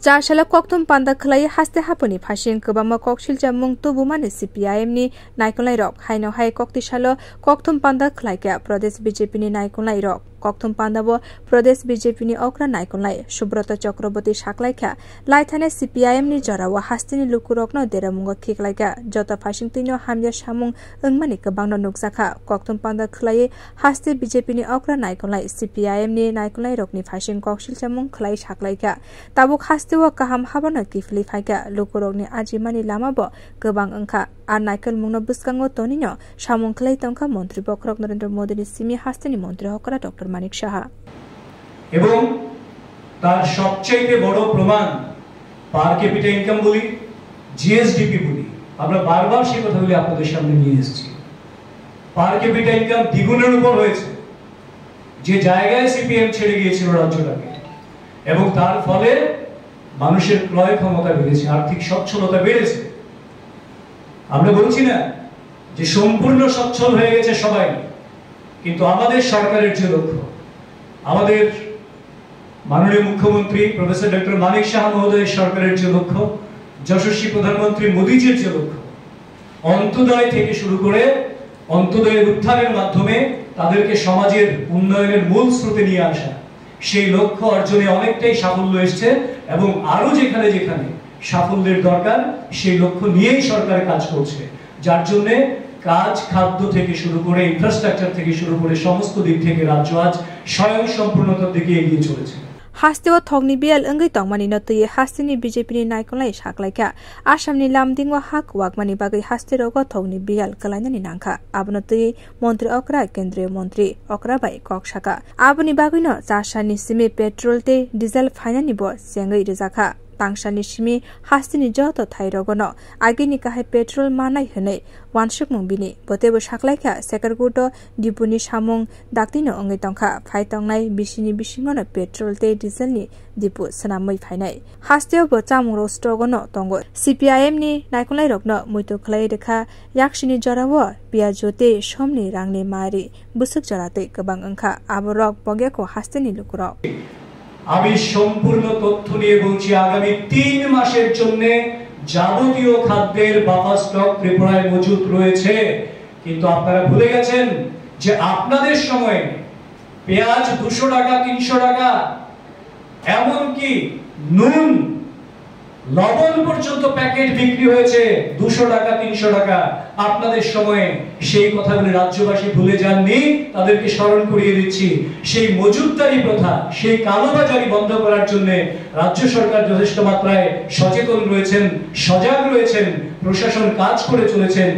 Charshalla Koktum Panda Clay Haste Hapuni Pashin Kubama Kokshil Jamung Tubumani CPIM ni Naikonlai Rock Haino Hai Koktishalo Koktum Panda Clayka Pradesh BJP ni Naikonlai Rock Koktum Pandabo Pradesh BJP ni Okra Naikonlai Subrata Chakraborty Shaklaika Laithane CPIM ni Jarawa Hastini Lukurokno Deramunga Kiklaika Jota Pashingtino Hamya Shamung Ungmani Kabangno Nuksaka Koktum Panda Clay Haste BJP ni Okra Naikonlai CPIM ni Naikonlai Rock ni Pashin Kokshil Jamung Clay Shaklaika Tabuk Haste Kaham habana kifli faika lukurokni ajimani lamabo gobang angka ar naikal mungno buskango tonino samung khlai tongka মন্ত্রী বক্রক নরেন্দ্র মোদীর সিমি হাস্তেনি মন্ত্রী হকরা doctor Manik Saha এবং তার সবচেয়ে বড় প্রমাণ পার capital income বলি GSDP বলি আমরা বারবার সেই কথাগুলি আপনাদের সামনে নিয়ে এসেছি পার ক্যাপিটা ইনকাম দ্বিগুণের উপর হয়েছে যে জায়গায় সিপিএম ছেড়ে গিয়েছিল রাজ্যটাকে এবং তার ফলে মানুষের ক্রয় ক্ষমতা বেড়েছে আর্থিক সচ্ছলতা বেড়েছে আমরা বলছি না যে সম্পূর্ণ সচ্ছল হয়ে গেছে সবাই কিন্তু আমাদের সরকারের যে লক্ষ্য আমাদের মাননীয় মুখ্যমন্ত্রী প্রফেসর ডক্টর মানিক সাহা মহোদয়ের সরকারের যে লক্ষ্য যশস্বী প্রধানমন্ত্রী মোদিজির যে লক্ষ্য অন্তোদয় থেকে শুরু করে অন্তোদয়ের উত্থানের মাধ্যমে তাদেরকে সমাজের উন্নয়নের মূল স্রোতে নিয়ে আসা সেই লক্ষ্য অর্জনে অনেকটাই সাফল্য এসেছে এবং আরো যেখানে যেখানে সাফল্যের দরকার সেই লক্ষ্য নিয়েই সরকার কাজ করছে যার জন্য কাজ খাদ্য থেকে শুরু করে ইনফ্রাস্ট্রাকচার থেকে শুরু করে সমস্ত দিক থেকে রাজ্য আজ স্বয়ংসম্পূর্ণতার দিকে এগিয়ে চলেছে Hastewa Thongni Bial Ungai Tongmani Notui Hastini BJP ni Naikonlai Shaklaika Ashamni Lamdingwa Hak Wagmani Bagai Hasterogo Thongni Bial Kalainani Nangka Abnotui Montri Okra Kendriya Montri Okra Bai Kokshaka Abuni Bagino Charshani Simi Petrol te Diesel Fainani Bo Sengai Rizaka Tangshani Shimi Hastini Joto Thairogono Agini Kahai Petrol Manai Hune Wanshuk Mungbini Botebo Shaklaika Sekarguto Dipuni Shamung Daktino Ongai Tongka Phaitongnai Bishini Bishingono Petrol te Diesel ni Dipu Sanamoi Phainai Hasteo Bochamung Rostrogono Tongo CPIM ni Naikonlai Rokno Muito Khlai Dekha Yakshini Jarawo Piajote Shomni Rangni Mari Busuk Jarate Kabang Angka Aborok Bogeko Hastini Lukurok আমি সম্পূর্ণ তথ্য নিয়ে বলছি আগামী 3 মাসের জন্য যাবতীয় খাদ্যের বাফার স্টক ত্রিপুরায় মজুদ রয়েছে কিন্তু আপনারা ভুলে গেছেন যে আপনাদের সময়ে পেঁয়াজ 200 টাকা 300 টাকা এমন কি নুন লবণ পর্যন্ত প্যাকেট বিক্রি হয়েছে 200 টাকা 300 টাকা আপনাদের সময়ে সেই কথাগুলো রাজ্যবাসী ভুলে যাননি তাদেরকে স্মরণ করিয়ে দিচ্ছি সেই মজুদদারি প্রথা সেই কালোবাজারি বন্ধ করার জন্য রাজ্য সরকার যথেষ্ট মাত্রায় সচেতন রয়েছেন সজাগ রয়েছেন প্রশাসন কাজ করে চলেছেন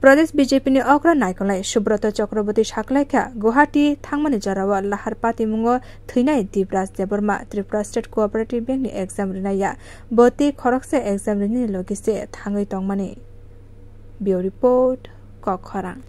Pradesh BJP ni Okra Naikonlai Subrata Chakraborty Shaklaika Guwahati Thangmani Jarawa Lahar Pati Mungo Thinai Dibraj Deborma Tripura State Cooperative Bank ni exam rinaya Boti Khorokse exam rini logise Thangai Tongmani Bio Report Kokkhorang